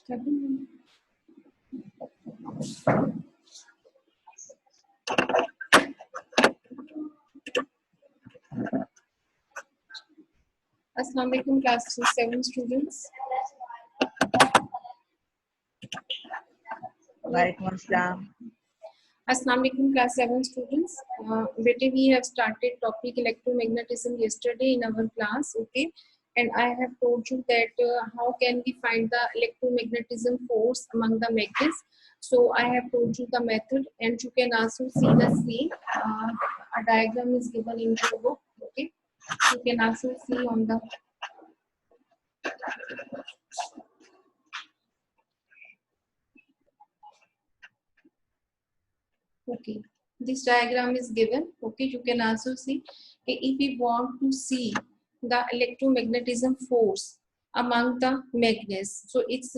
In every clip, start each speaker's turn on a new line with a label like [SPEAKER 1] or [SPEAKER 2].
[SPEAKER 1] Assalamu alaikum class 7 students.
[SPEAKER 2] Walaikum assalam.
[SPEAKER 1] Assalamu alaikum class 7 students. Bete, we have started topic electromagnetism yesterday in our class, okay? And I have told you that how can we find the electromagnetism force among the magnets. So I have told you the method, and you can also see the same. A diagram is given in your book, okay? You can also see on the okay, this diagram is given. Okay, you can also see if we want to see the electromagnetism force among the magnets. So its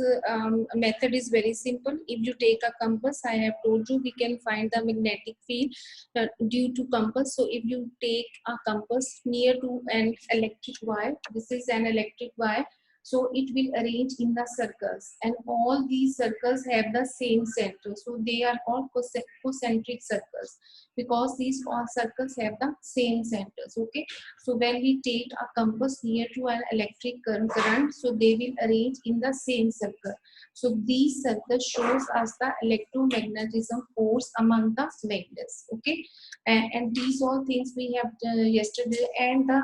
[SPEAKER 1] method is very simple. If you take a compass, I have told you we can find the magnetic field due to compass. So if you take a compass near to an electric wire, this is an electric wire. So it will arrange in the circles, and all these circles have the same center. So they are all concentric circles because these all circles have the same centers. Okay, so when we take a compass near to an electric current, so they will arrange in the same circle. So these circles shows us the electromagnetism force among the magnets. Okay, and these all things we have yesterday. And the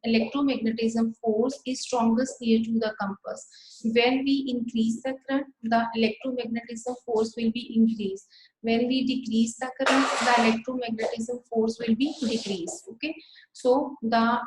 [SPEAKER 1] electromagnetism force is strongest near to the compass. When we increase the current, the electromagnetism force will be increased. When we decrease the current, the electromagnetism force will be decreased. Okay, so the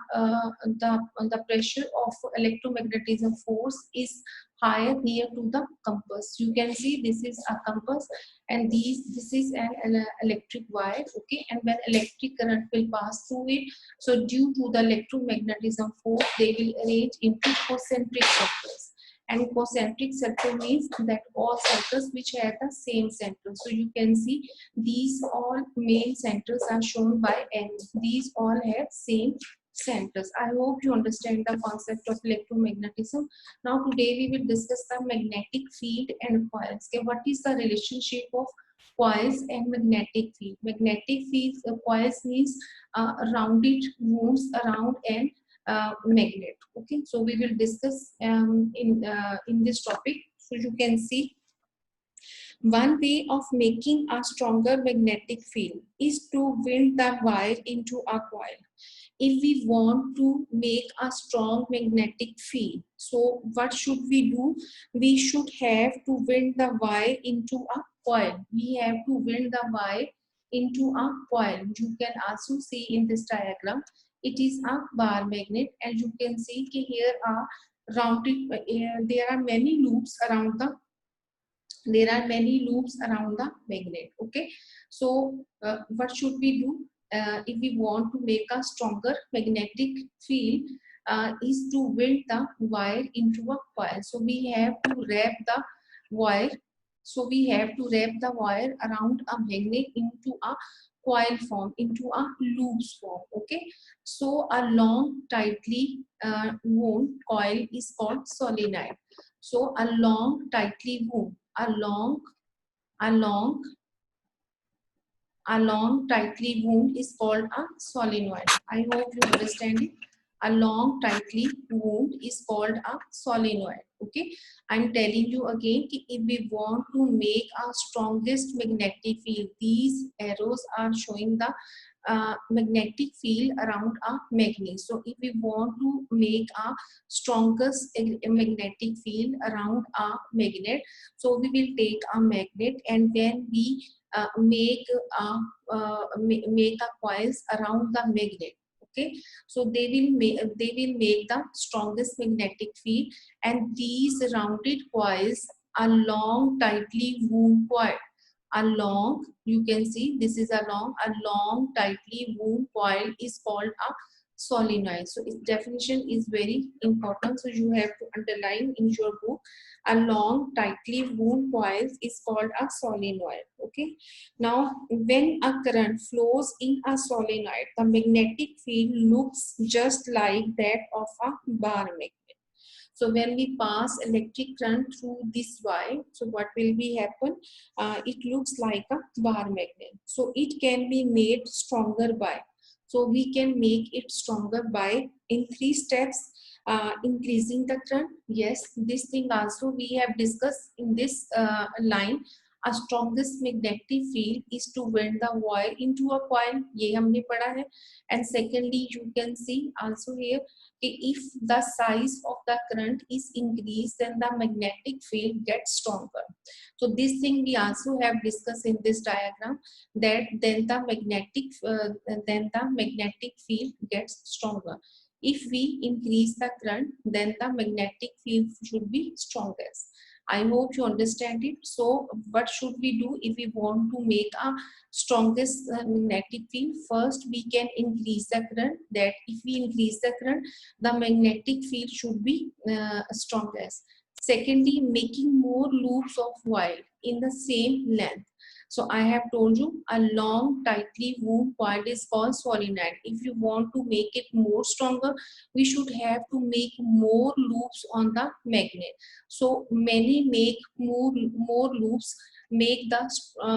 [SPEAKER 1] pressure of electromagnetism force is higher near to the compass. You can see this is a compass, and this is an electric wire. Okay, and when electric current will pass through it, so due to the electromagnetism force, they will arrange into concentric circles. And concentric circle means that all circles which have the same center. So you can see these all main centers are shown by N. These all have same centers. I hope you understand the concept of electromagnetism. Now today we will discuss the magnetic field and coils. Okay, what is the relationship of coils and magnetic field? Magnetic fields, coils means rounded wounds around an magnet. Okay, so we will discuss in this topic. So you can see one way of making a stronger magnetic field is to wind the wire into a coil. If we want to make a strong magnetic field, so what should we do? We should have to wind the wire into a coil. We have to wind the wire into a coil. You can also see in this diagram, it is a bar magnet, and you can see here are rounded, there are many loops around the magnet. Okay, so what should we do if we want to make a stronger magnetic field? Is to wind the wire into a coil. So we have to wrap the wire. So we have to wrap the wire around a magnet into a coil form, into a loops form. Okay, so a long tightly wound coil is called solenoid. So a long tightly wound, a long tightly wound is called a solenoid. I hope you understand it. A long tightly wound is called a solenoid. Okay, I'm telling you again, if we want to make a strongest magnetic field, these arrows are showing the magnetic field around a magnet. So if we want to make a strongest magnetic field around a magnet, so we will take a magnet, and then we make a coils around the magnet. Okay, so they will make the strongest magnetic field, and these rounded coils are long tightly wound coil. You can see this is a long tightly wound coil is called a solenoid. So its definition is very important, so you have to underline in your book. A long tightly wound coil is called a solenoid. Okay, now when a current flows in a solenoid, the magnetic field looks just like that of a bar magnet. So when we pass electric current through this wire, so what will be happen? It looks like a bar magnet. So it can be made stronger by. So we can make it stronger by in 3 steps. Increasing the current. Yes, this thing also we have discussed in this line. A strongest magnetic field is to bend the wire into a coil. ये हमने पढ़ा है. And secondly, you can see also here, if the size of the current is increased, then the magnetic field gets stronger. So this thing we also have discussed in this diagram, that then the magnetic field gets stronger. If we increase the current, then the magnetic field should be strongest. I hope you understand it. So what should we do if we want to make a strongest magnetic field? First, we can increase the current. That if we increase the current, the magnetic field should be strongest. Secondly, making more loops of wire in the same length. So I have told you a long tightly wound coil is called solenoid. If you want to make it more stronger, we should have to make more loops on the magnet. So many make more loops, make the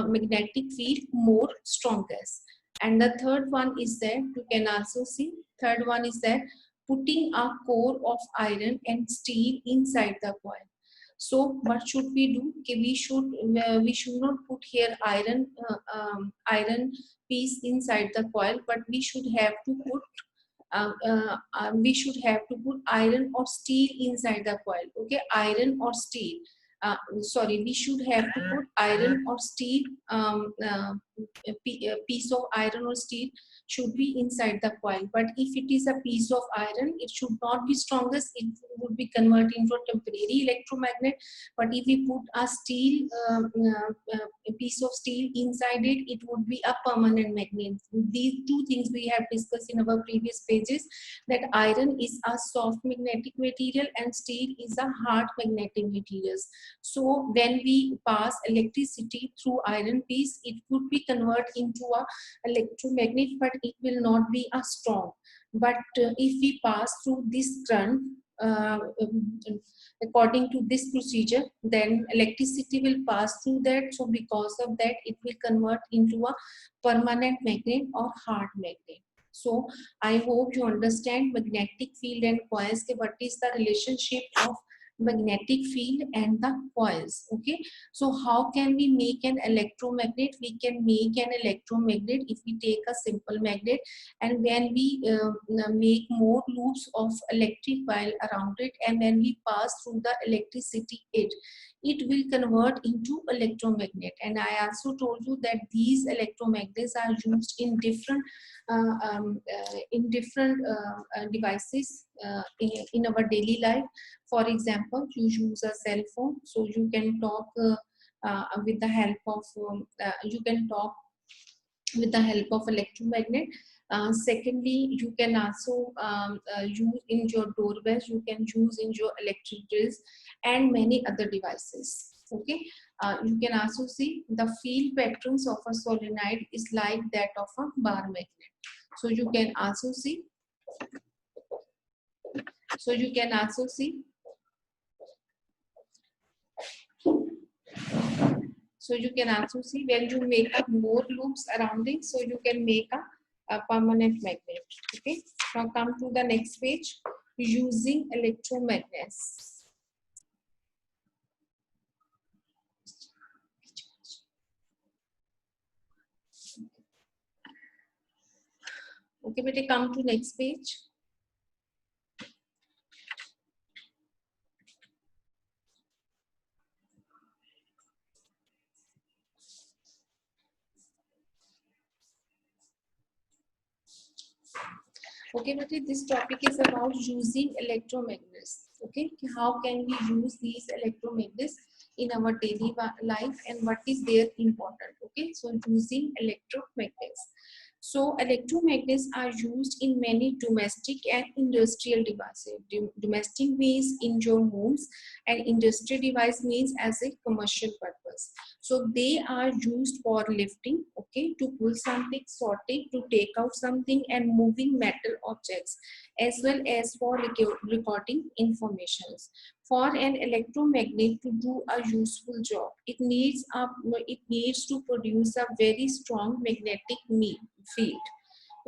[SPEAKER 1] magnetic field more strongest. And the third one is that you can also see, third one is that putting a core of iron and steel inside the coil. So what should we do? Okay, we should not put here iron piece inside the coil, but we should have to put iron or steel inside the coil. Okay, iron or steel. Sorry, we should have to put iron or steel. A piece of iron or steel should be inside the coil. But if it is a piece of iron, it should not be strongest. It would be converted into a temporary electromagnet. But if we put a steel, a piece of steel inside it, it would be a permanent magnet. These two things we have discussed in our previous pages, that iron is a soft magnetic material and steel is a hard magnetic materials. So when we pass electricity through iron piece, it could be converted into a electromagnet, but it will not be a strong. But if we pass through this current, according to this procedure, then electricity will pass through that. So because of that, it will convert into a permanent magnet or hard magnet. So I hope you understand magnetic field and coils. What is the relationship of magnetic field and the coils? Okay, so how can we make an electromagnet? We can make an electromagnet if we take a simple magnet, and when we make more loops of electric coil around it, and when we pass through the electricity, it will convert into electromagnet. And I also told you that these electromagnets are used in different devices in our daily life. For example, you use a cell phone, so you can talk with the help of electromagnet. Secondly, you can also use in your doorbells, you can use in your electric drills and many other devices. Okay, you can also see the field patterns of a solenoid is like that of a bar magnet. So you can also see. So you can also see. So you can also see when you make up more loops around it, so you can make a permanent magnet. Okay. Now come to the next page. Using electromagnets. Okay, beta, come to next page. Okay, but this topic is about using electromagnets. Okay, how can we use these electromagnets in our daily life and what is their important? Okay, so using electromagnets. So electromagnets are used in many domestic and industrial devices. Domestic means in your homes, and industrial device means as a commercial purpose. So they are used for lifting, okay, to pull something, sorting, to take out something, and moving metal objects. as well as for recording informations. For an electromagnet to do a useful job, it needs to produce a very strong magnetic field.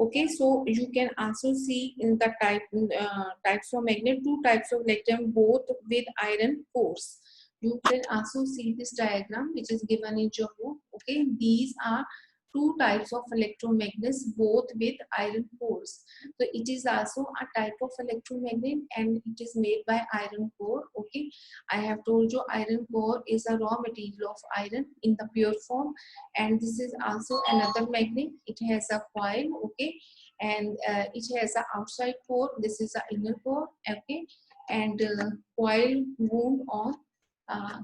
[SPEAKER 1] Okay, so you can also see in the types of magnet, two types of electron, both with iron cores. You can also see this diagram which is given in your book. Okay, these are two types of electromagnets, both with iron cores. So it is also a type of electromagnet and it is made by iron core. Okay, I have told you iron core is a raw material of iron in the pure form, and this is also another magnet. It has a coil. Okay, and it has a outside core. This is a inner core. Okay, and coil wound on uh,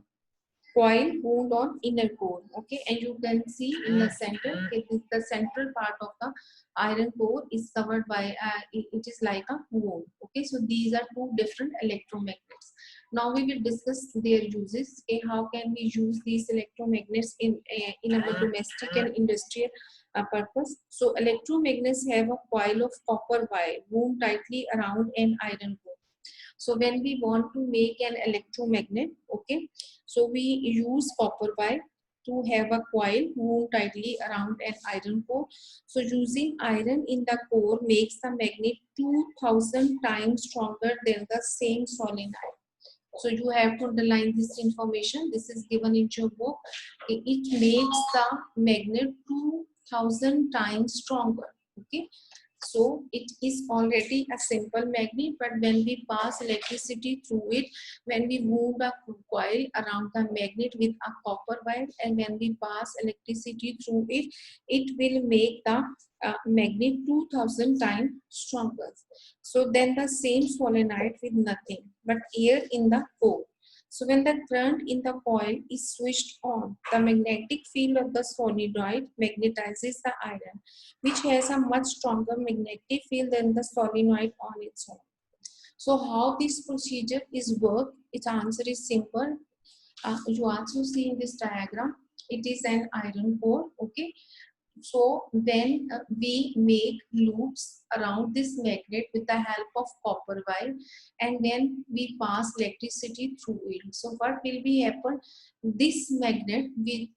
[SPEAKER 1] inner core. Okay, and you can see in the center, it is the central part of the iron core is covered by it is like a wound. Okay, so these are two different electromagnets. Now we will discuss their uses. Okay, how can we use these electromagnets in our domestic and industrial purpose? So electromagnets have a coil of copper wire wound tightly around an iron core. So when we want to make an electromagnet, okay, so we use copper wire to have a coil wound tightly around an iron core. So using iron in the core makes the magnet 2000 times stronger than the same solenoid. So you have to underline this information. This is given in your book. It makes the magnet 2000 times stronger. Okay, so it is already a simple magnet, but when we pass electricity through it, when we move the coil around the magnet with a copper wire, and when we pass electricity through it, it will make the magnet 2000 times stronger. So then the same solenoid with nothing but air in the core. So when the current in the coil is switched on, the magnetic field of the solenoid magnetizes the iron, which has a much stronger magnetic field than the solenoid on its own. So how this procedure is work? Its answer is simple. You also see in this diagram, it is an iron core. Okay, so then we make loops around this magnet with the help of copper wire, and then we pass electricity through it. So what will be happen? This magnet with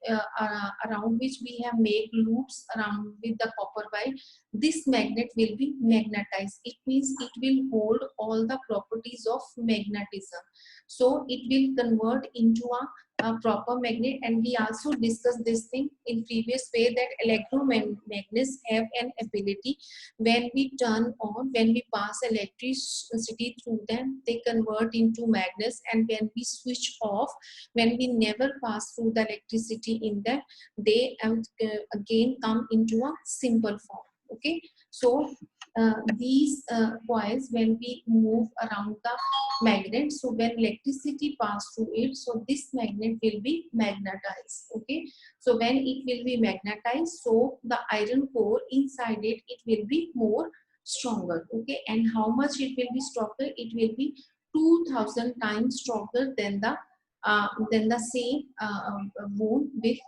[SPEAKER 1] around which we have made loops around with the copper wire, this magnet will be magnetized. It means it will hold all the properties of magnetism. So it will convert into a proper magnet. And we also discussed this thing in previous way that electromagnets have an ability, when we turn on, when we pass electricity through them, they convert into magnets, and when we switch off, when we never pass through the electricity in them, they again come into a simple form. Okay, so these coils, when we move around the magnet, so when electricity pass through it, so this magnet will be magnetized. Okay, so when it will be magnetized, so the iron core inside it, it will be more stronger. Okay, and how much it will be stronger? It will be 2000 times stronger than the same wound with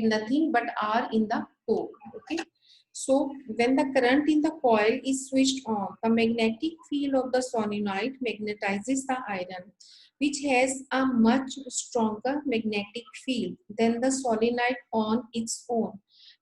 [SPEAKER 1] nothing but R in the core. Okay, so when the current in the coil is switched on, the magnetic field of the solenoid magnetizes the iron, which has a much stronger magnetic field than the solenoid on its own.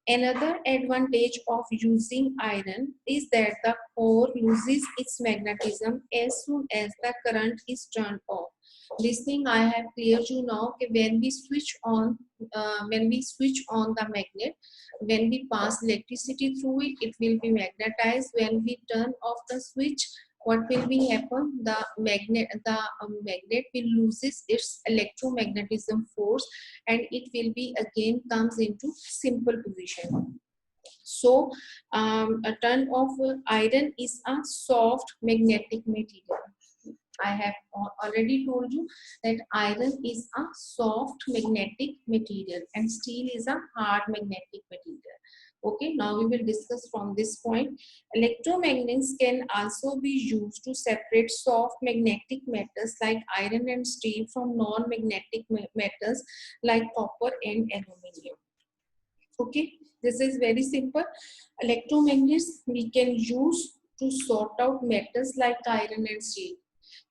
[SPEAKER 1] Another advantage of using iron is that the core loses its magnetism as soon as the current is turned off. This thing I have cleared you now. When we switch on the magnet, when we pass electricity through it, it will be magnetized. When we turn off the switch, what will be happen? The magnet will loses its electromagnetism force, and it will be again comes into simple position. So a ton of iron is a soft magnetic material. I have already told you that iron is a soft magnetic material and steel is a hard magnetic material. Okay, now we will discuss from this point. Electromagnets can also be used to separate soft magnetic metals like iron and steel from non-magnetic metals like copper and aluminium. Okay. This is very simple. Electromagnets we can use to sort out metals like iron and steel.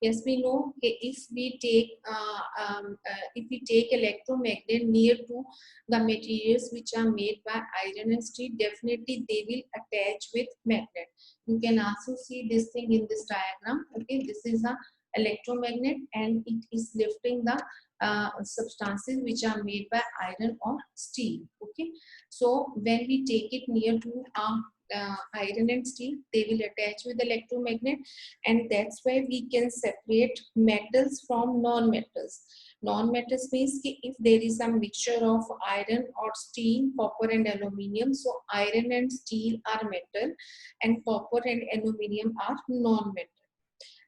[SPEAKER 1] Yes, we know if we take electromagnet near to the materials which are made by iron and steel, definitely they will attach with magnet. You can also see this thing in this diagram. Okay, this is a electromagnet and it is lifting the substances which are made by iron or steel. Okay, so when we take it near to iron and steel, they will attach with electromagnet, and that's why we can separate metals from non-metals. Non-metals means कि if there is a mixture of iron or steel, copper and aluminium, so iron and steel are metal and copper and aluminium are non-metal.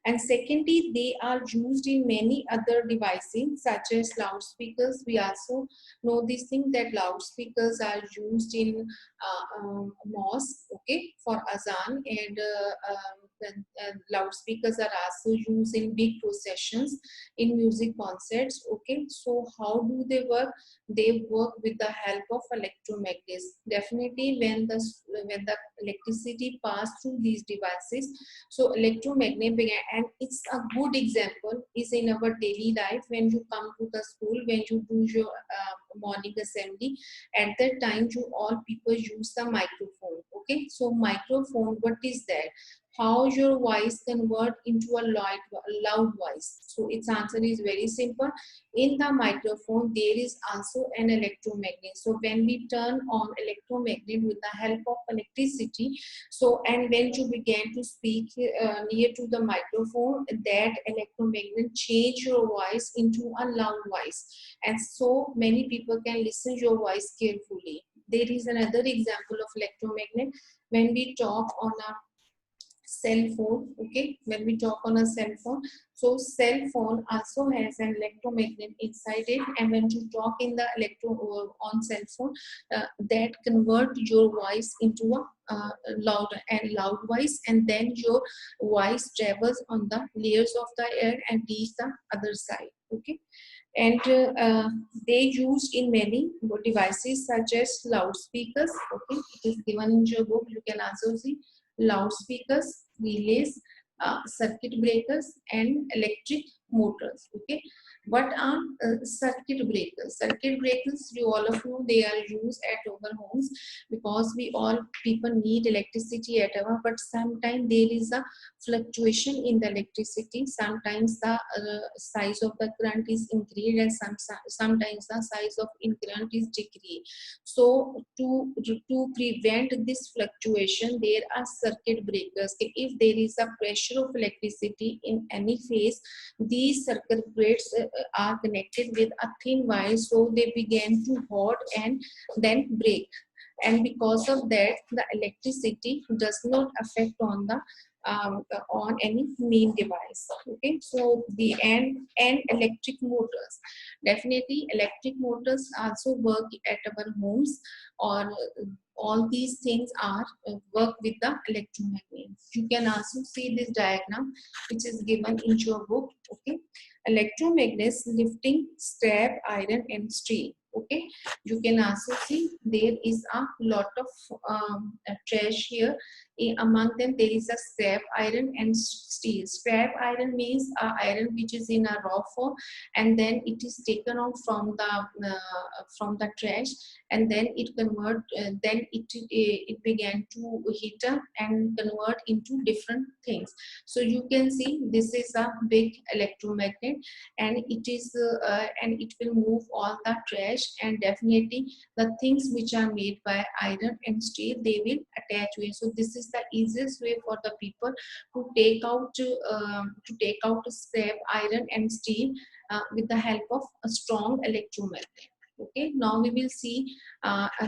[SPEAKER 1] And secondly, they are used in many other devices such as loudspeakers. We also know this thing that loudspeakers are used in mosque, okay, for azan, and loudspeakers are also used in big processions, in music concerts. Okay, so how do they work? They work with the help of electromagnets. Definitely, when the electricity pass through these devices, so electromagnet began, and it's a good example is in our daily life. When you come to the school, when you do your morning assembly, at that time you all people use the microphone. Okay, so microphone, what is that? How your voice convert into a loud voice. So its answer is very simple. In the microphone there is also an electromagnet. So when we turn on electromagnet with the help of electricity, so and when you began to speak near to the microphone, that electromagnet change your voice into a loud voice, and so many people can listen your voice carefully. There is another example of electromagnet when we talk on a cell phone. Okay, when we talk on a cell phone, so cell phone also has an electromagnet inside it, and when you talk in the on cell phone, that convert your voice into a loud voice, and then your voice travels on the layers of the air and reach the other side. Okay, and they used in many devices such as loudspeakers. Okay, it is given in your book. You can also see loudspeakers, relays, circuit breakers, and electric motors. Okay, what are circuit breakers? Circuit breakers, you all of you, they are used at our homes because we all people need electricity at our, but sometimes there is a fluctuation in the electricity. Sometimes the size of the current is increased, and sometimes the size of current is decreased. So to prevent this fluctuation, there are circuit breakers. If there is a pressure of electricity in any phase, these circuit breakers are connected with a thin wire, so they begin to hot and then break. And because of that, the electricity does not affect on any main device. Okay, so the and electric motors, definitely electric motors also work at our homes, or all these things are work with the electromagnets. You can also see this diagram which is given in your book. Okay, electromagnets lifting scrap iron and steel. Okay, you can also see there is a lot of trash here. Among them there is a scrap iron and steel. Scrap iron means iron which is in a raw form, and then it is taken out from the trash, and then it began to heat up and convert into different things. So you can see this is a big electromagnet, and it will move all the trash, and definitely the things which are made by iron and steel, they will attach with. So this is the easiest way for the people to take out scrap iron and steel with the help of a strong electromagnet. Okay, now we will see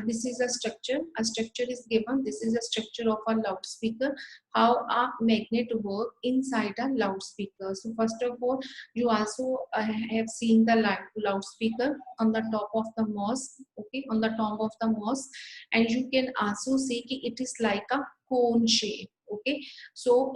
[SPEAKER 1] this is a structure. A structure is given. This is a structure of a loudspeaker. How a magnet work inside a loudspeaker. So first of all, you also have seen the loudspeaker on the top of the mosque. Okay, on the top of the mosque, and you can also see that it is like a cone shape. Okay, so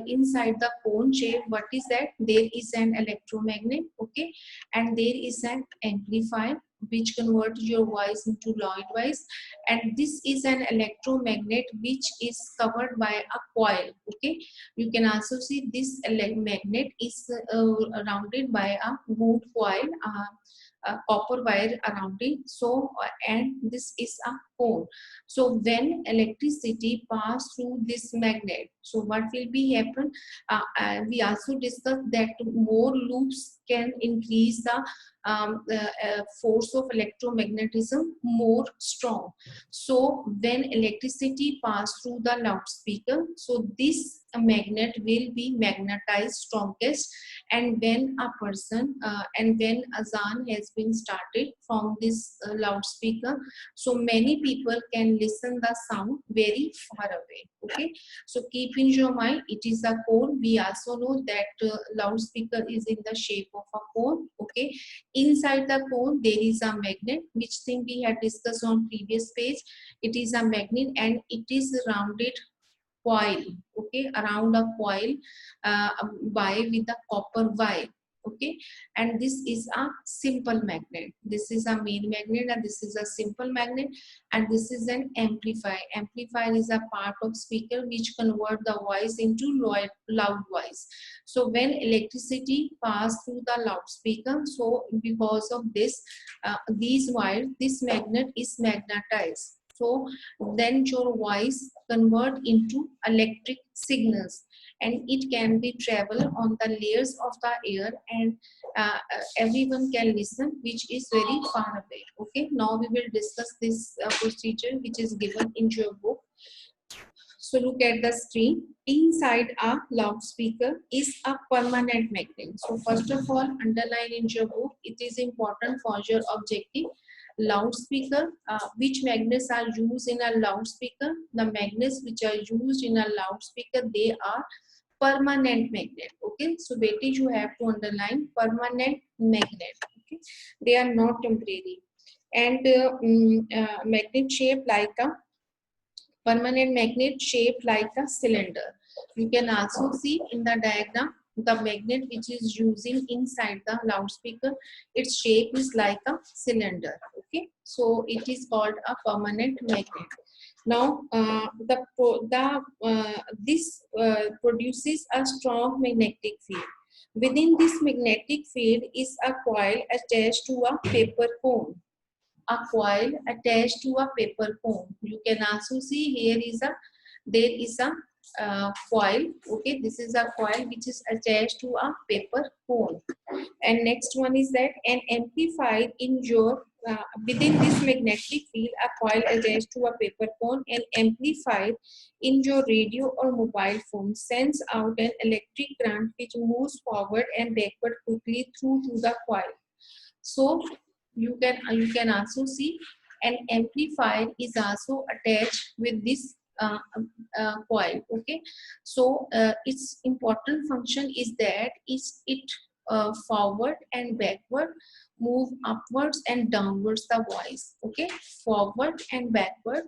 [SPEAKER 1] inside the cone shape, what is that? There is an electromagnet. Okay, and there is an amplifier. which convert your voice into loud voice, and this is an electromagnet which is covered by a coil. Okay, you can also see this magnet is surrounded by a wood coil, copper wire around it. So and this is a cone. So when electricity pass through this magnet, so what will be happen? We also discussed that more loops can increase the force of electromagnetism more strong. So when electricity pass through the loudspeaker, so this magnet will be magnetized strongest, and when a person and when azan has been started from this loudspeaker, so many people can listen the sound very far away. Okay, so keep in your mind, it is a cone. We also know that loudspeaker is in the shape of a cone. Okay, inside the cone there is a magnet, which thing we had discussed on previous page. It is a magnet and it is rounded coil. Okay, around a coil by with the copper wire. Okay, and this is a simple magnet. This is a main magnet and this is a simple magnet, and this is an amplifier. Amplifier is a part of speaker which convert the voice into loud voice. So when electricity pass through the loudspeaker, so because of this these wires, this magnet is magnetized. So then your voice convert into electric signals, and it can be travel on the layers of the air, and everyone can listen, which is very far away. Okay, now we will discuss this procedure which is given in your book. So look at the screen. Inside a loudspeaker is a permanent magnet. So first of all, underline in your book, it is important for your objective. Loudspeaker, which magnets are used in a loudspeaker? The magnets which are used in a loudspeaker, they are permanent magnet. Okay, so weightage you have to underline permanent magnet. Okay, they are not temporary, and magnet shaped like a permanent magnet shaped like a cylinder. You can also see in the diagram the magnet which is using inside the loudspeaker, its shape is like a cylinder. Okay, so it is called a permanent magnet. Now this produces a strong magnetic field. Within this magnetic field is a coil attached to a paper cone. A coil attached to a paper cone. You can also see here is a there is a coil. Okay, this is a coil which is attached to a paper cone. And next one is that an amplifier in your within this magnetic field, a coil attached to a paper cone, an amplifier in your radio or mobile phone sends out an electric current which moves forward and backward quickly through to the coil. So you can also see an amplifier is also attached with this coil. Okay, so its important function is that it forward and backward, move upwards and downwards the voice. Okay, forward and backward,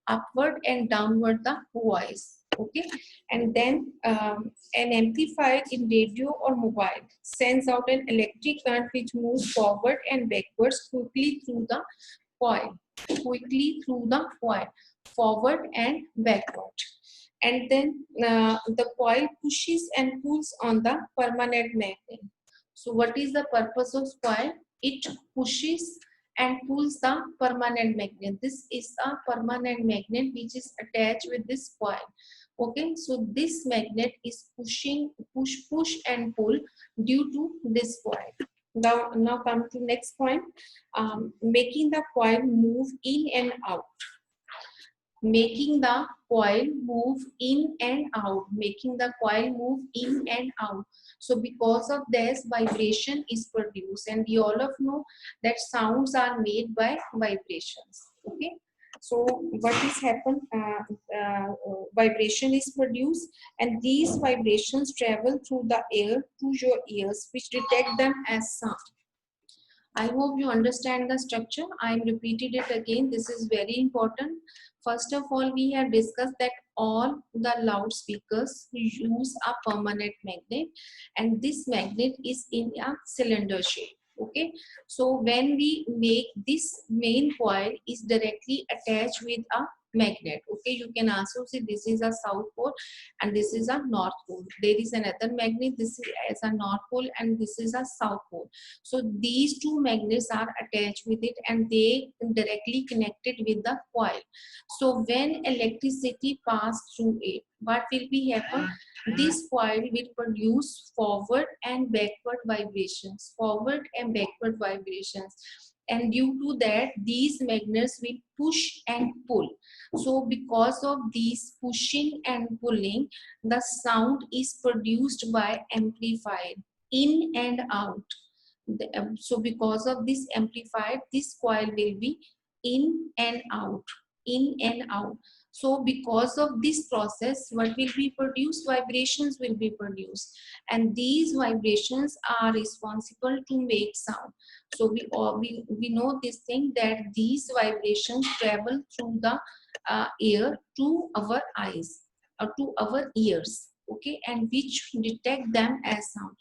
[SPEAKER 1] upward and downward the voice. Okay, and then an amplifier in radio or mobile sends out an electric current which moves forward and backwards quickly through the coil. Quickly through the coil, forward and backward. And then the coil pushes and pulls on the permanent magnet. So what is the purpose of coil? It pushes and pulls the permanent magnet. This is a permanent magnet which is attached with this coil. Okay, so this magnet is push and pull due to this coil. Now come to next point, making the coil move in and out. Making the coil move in and out. Making the coil move in and out. So because of this, vibration is produced, and we all of know that sounds are made by vibrations. Okay, so what is happened? Vibration is produced, and these vibrations travel through the air to your ears, which detect them as sound. I hope you understand the structure. I am repeating it again. This is very important. First of all, we have discussed that all the loudspeakers use a permanent magnet, and this magnet is in a cylinder shape. Okay, so when we make this main coil is directly attached with a magnet. Okay, you can also see this is a south pole and this is a north pole. There is another magnet, this is a north pole and this is a south pole. So these two magnets are attached with it and they directly connected with the coil. So when electricity pass through it, what will be happen? This coil will produce forward and backward vibrations, and due to that these magnets will push and pull. So because of these pushing and pulling, the sound is produced by amplifier in and out. So because of this amplifier, this coil will be in and out, in and out. So because of this process, what will be produced? Vibrations will be produced, and these vibrations are responsible to make sound. So we know this thing, that these vibrations travel through the air to our eyes or to our ears. Okay, and which detect them as sound.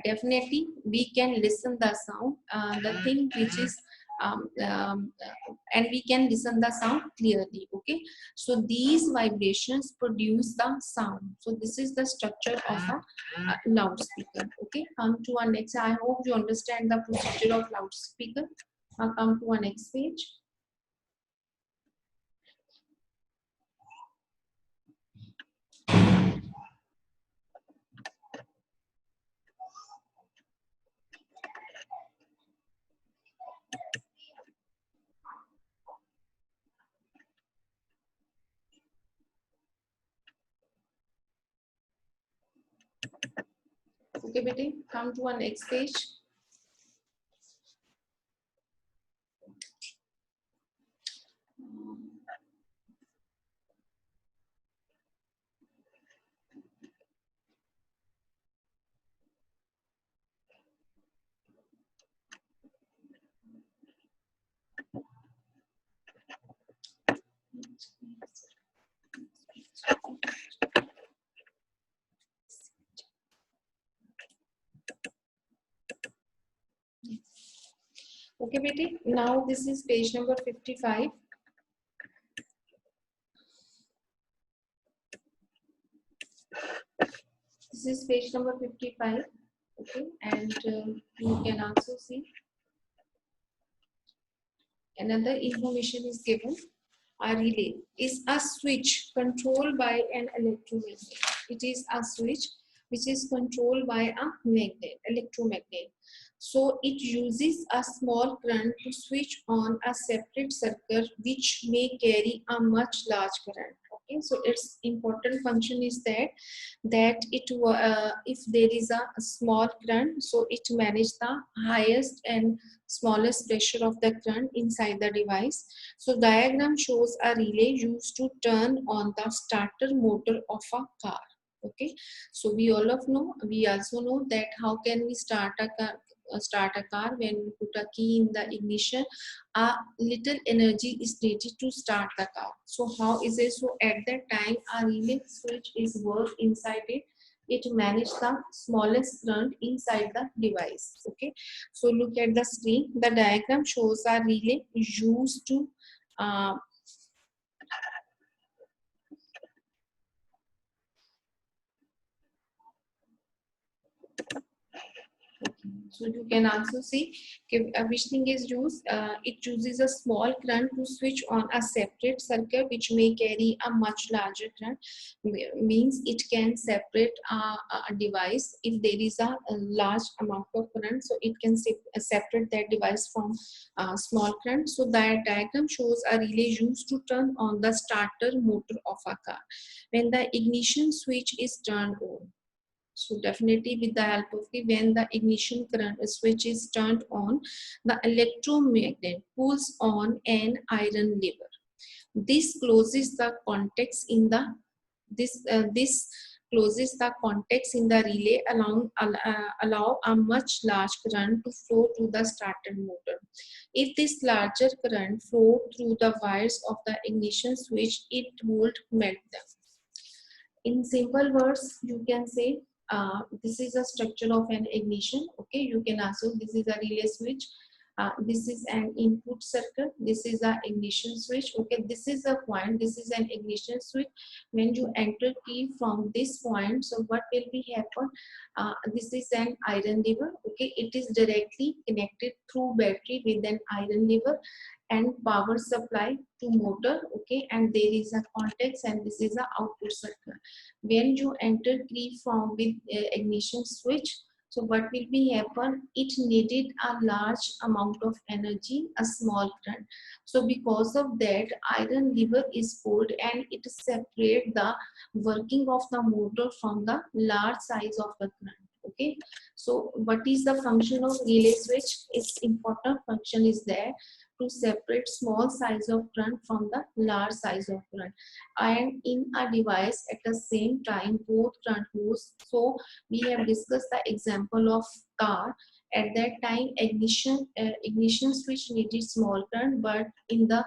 [SPEAKER 1] Definitely we can listen the sound, the thing which is and we can listen the sound clearly. Okay, so these vibrations produce the sound. So this is the structure of a loudspeaker. Okay, come to our next. I hope you understand the procedure of loudspeaker. Now come to our next page. Okay, bete, come to our next page. Okay, bete, now this is page number 55. This is page number 55. Okay, and you can also see another information is given. A relay is a switch controlled by an electromagnet. It is a switch which is controlled by a magnet, electromagnet. So it uses a small current to switch on a separate circuit which may carry a much large current. Okay, so its important function is that if there is a small current, so it manages the highest and smallest pressure of the current inside the device. So diagram shows a relay used to turn on the starter motor of a car. Okay, so we also know that how can we start a car when we put a key in the ignition. A little energy is needed to start the car. So how is it? So at that time a relay switch is worked inside it. It manages the smallest current inside the device. Okay, so look at the screen. The diagram shows a relay used to uh, so you can also see which thing is used. It uses a small current to switch on a separate circuit which may carry a much larger current. Means it can separate a device if there is a large amount of current. So it can separate that device from small current. So that diagram shows a relay used to turn on the starter motor of a car when the ignition switch is turned on. So definitely with the help of when the ignition current switch is turned on, the electromagnet pulls on an iron lever. This closes the contacts in the this closes the contacts in the relay, allow a much large current to flow through the starter motor. If this larger current flow through the wires of the ignition switch, it would melt them. In simple words, you can say This is a structure of an ignition. Okay, you can also, this is a relay switch. This is an input circuit. This is a ignition switch. Okay, this is a point. This is an ignition switch. When you enter key from this point, so what will be happen? This is an iron lever. Okay, it is directly connected through battery with an iron lever and power supply to motor. Okay, and there is a contacts, and this is a output circuit. When you enter key from with ignition switch, so what will be happen? It needed a large amount of energy, a small current. So because of that, iron lever is pulled and it separate the working of the motor from the large size of the current. Okay, so what is the function of relay switch? Its important function is there to separate small size of current from the large size of current, and in a device at the same time both current goes. So we have discussed the example of car. At that time ignition switch needed small current, but in the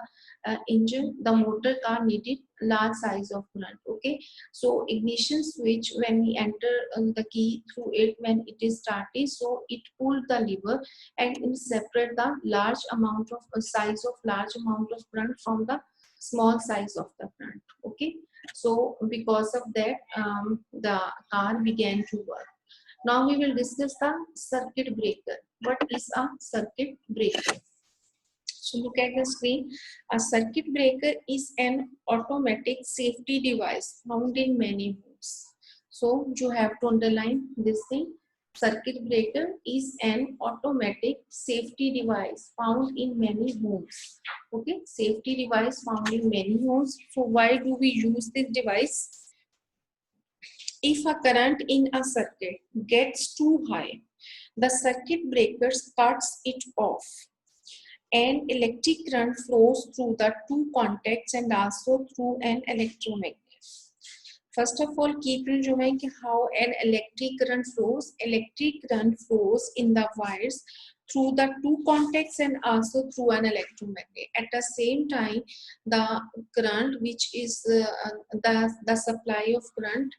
[SPEAKER 1] engine, the motor car needed large size of current. Okay, so ignition switch, when we enter the key through it, when it is started, so it pulled the lever and it separate the large amount of size of large amount of current from the small size of the current. Okay, so because of that the car began to work. Now we will discuss the circuit breaker. What is a circuit breaker? So look at the screen. A circuit breaker is an automatic safety device found in many homes. So you have to underline this thing. Circuit breaker is an automatic safety device found in many homes. Okay, safety device found in many homes. So why do we use this device? If a current in a circuit gets too high, the circuit breaker cuts it off, and electric current flows through the two contacts and also through an electromagnet. First of all, keep in mind how an electric current flows. Electric current flows in the wires through the two contacts and also through an electromagnet. At the same time, the current, which is the supply of current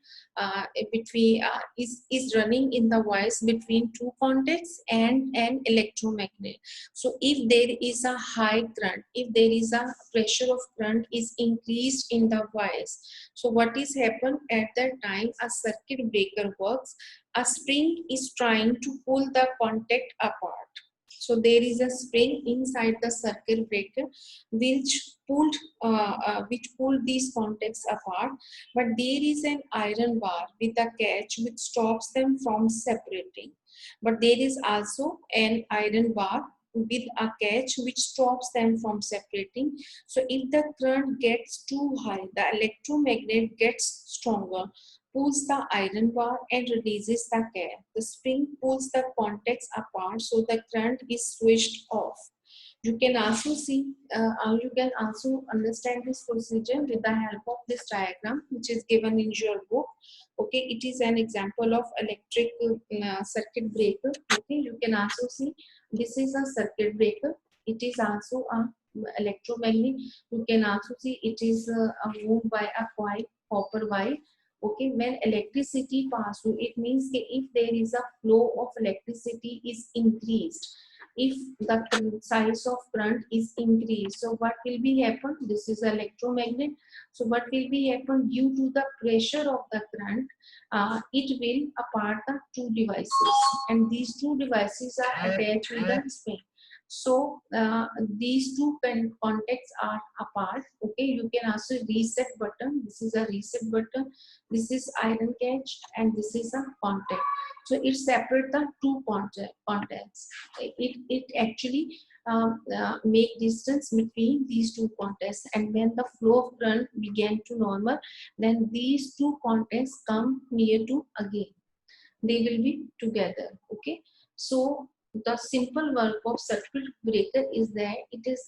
[SPEAKER 1] between is running in the wires between two contacts and an electromagnet. So if there is a high current, if there is a pressure of current is increased in the wires, so what is happened at that time? A circuit breaker works. A spring is trying to pull the contact apart. So there is a spring inside the circuit breaker which pulled these contacts apart. But there is an iron bar with a catch which stops them from separating. But there is also an iron bar with a catch which stops them from separating. So if the current gets too high, the electromagnet gets stronger, pulls the iron bar and releases the catch. The spring pulls the contacts apart, so the current is switched off. You can also see, you can also understand this procedure with the help of this diagram, which is given in your book. Okay, it is an example of electric circuit breaker. Okay, you can also see this is a circuit breaker. It is also a electromagnet. You can also see it is moved by a coil, copper wire. Okay, when electricity passes through, it means that if there is a flow of electricity is increased, if the size of current is increased, so what will be happen? This is electromagnet. So what will be happen? Due to the pressure of the current, it will apart the two devices, and these two devices are attached with the spring. So these two contacts are apart. Okay, you can also reset button. This is a reset button. This is iron catch, and this is a contact. So it separates the two contacts. It actually make distance between these two contacts, and when the flow of current began to normal, then these two contacts come near to again. They will be together. Okay, so the simple work of circuit breaker is that it is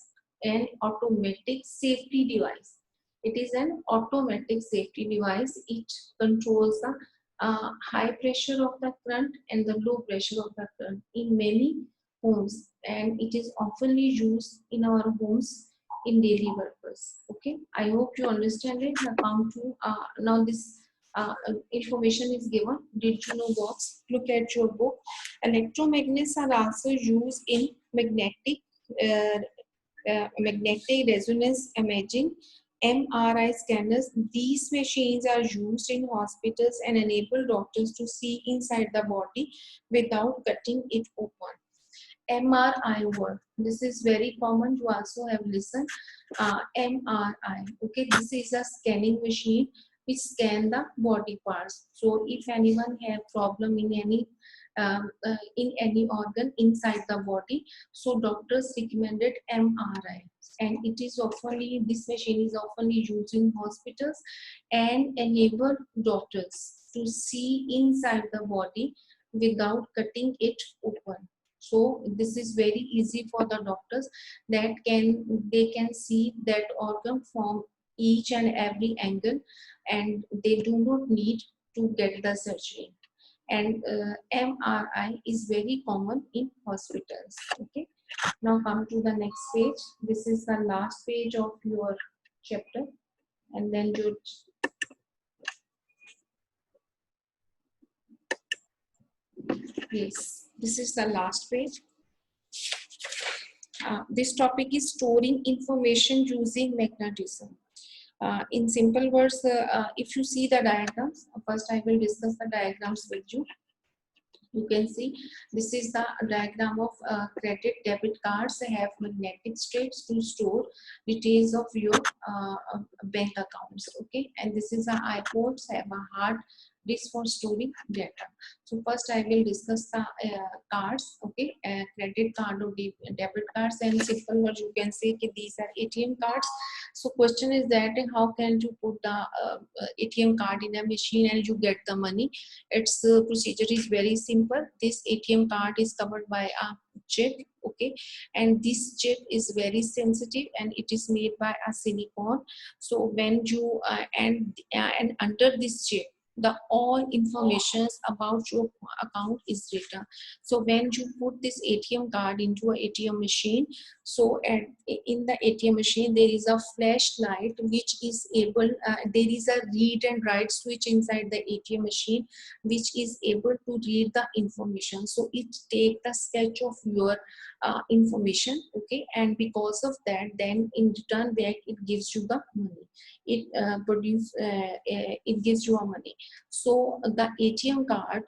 [SPEAKER 1] an automatic safety device. It is an automatic safety device. It controls the high pressure of the current and the low pressure of the current in many homes, and it is often used in our homes in daily purpose. Okay, I hope you understand it. Now come to now this information is given. Did you know box? Look at your book. Electromagnets are also used in uh, magnetic resonance imaging, MRI scanners. These machines are used in hospitals and enable doctors to see inside the body without cutting it open. MRI word. This is very common. You also have listened. MRI. Okay, this is a scanning machine which scan the body parts. So if anyone have problem in any organ inside the body, so doctors recommended MRI. And it is oftenly, this machine is oftenly used in hospitals and enable doctors to see inside the body without cutting it open. So this is very easy for the doctors that they can see that organ from each and every angle, and they do not need to get the surgery. And MRI is very common in hospitals. Okay, now come to the next page. This is the last page of your chapter, and then you, yes, this is the last page. This topic is storing information using magnetism. In simple words, if you see the diagrams, first I will discuss the diagrams with you. You can see this is the diagram of credit debit cards. They have magnetic strips to store details of your bank accounts. Okay, and this is the iPods have a hard disk for storing data. So first I will discuss the cards. Okay, credit card or debit cards, and simple words you can say these are ATM cards. So question is that how can you put the ATM card in a machine and you get the money? Its procedure is very simple. This ATM card is covered by a chip. Okay, and this chip is very sensitive and it is made by a silicone. So when you and under this chip the all informations about your account is written. So when you put this ATM card into a ATM machine, so in the ATM machine there is a flashlight which is able there is a read and write switch inside the ATM machine which is able to read the information. So it take the sketch of your information. Okay, and because of that then in return back it gives you the money. It it gives you a money. So the ATM card,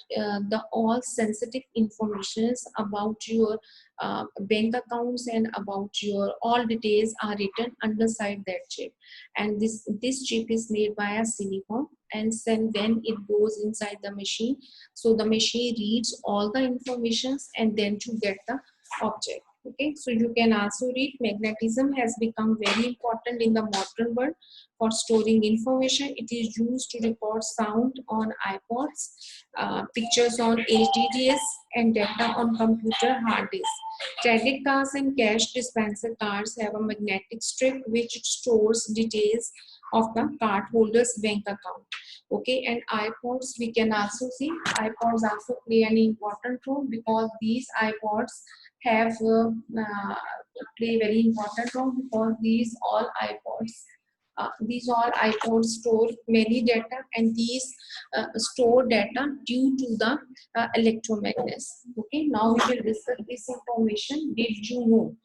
[SPEAKER 1] the all sensitive informations about your bank accounts and about your all details are written underside that chip. And this chip is made by a silicone, and then when it goes inside the machine, so the machine reads all the informations and then to get the object. Okay, so you can also read magnetism has become very important in the modern world for storing information. It is used to record sound on iPods, pictures on HDDs, and data on computer hard disks. Credit cards and cash dispenser cards have a magnetic strip which stores details of the cardholder's bank account. Okay, and iPods, we can also see iPods also play an important role because these iPods have play very important role because these all iPods store many data, and these store data due to the electromagnets. Okay, now we will discuss this information. Did you know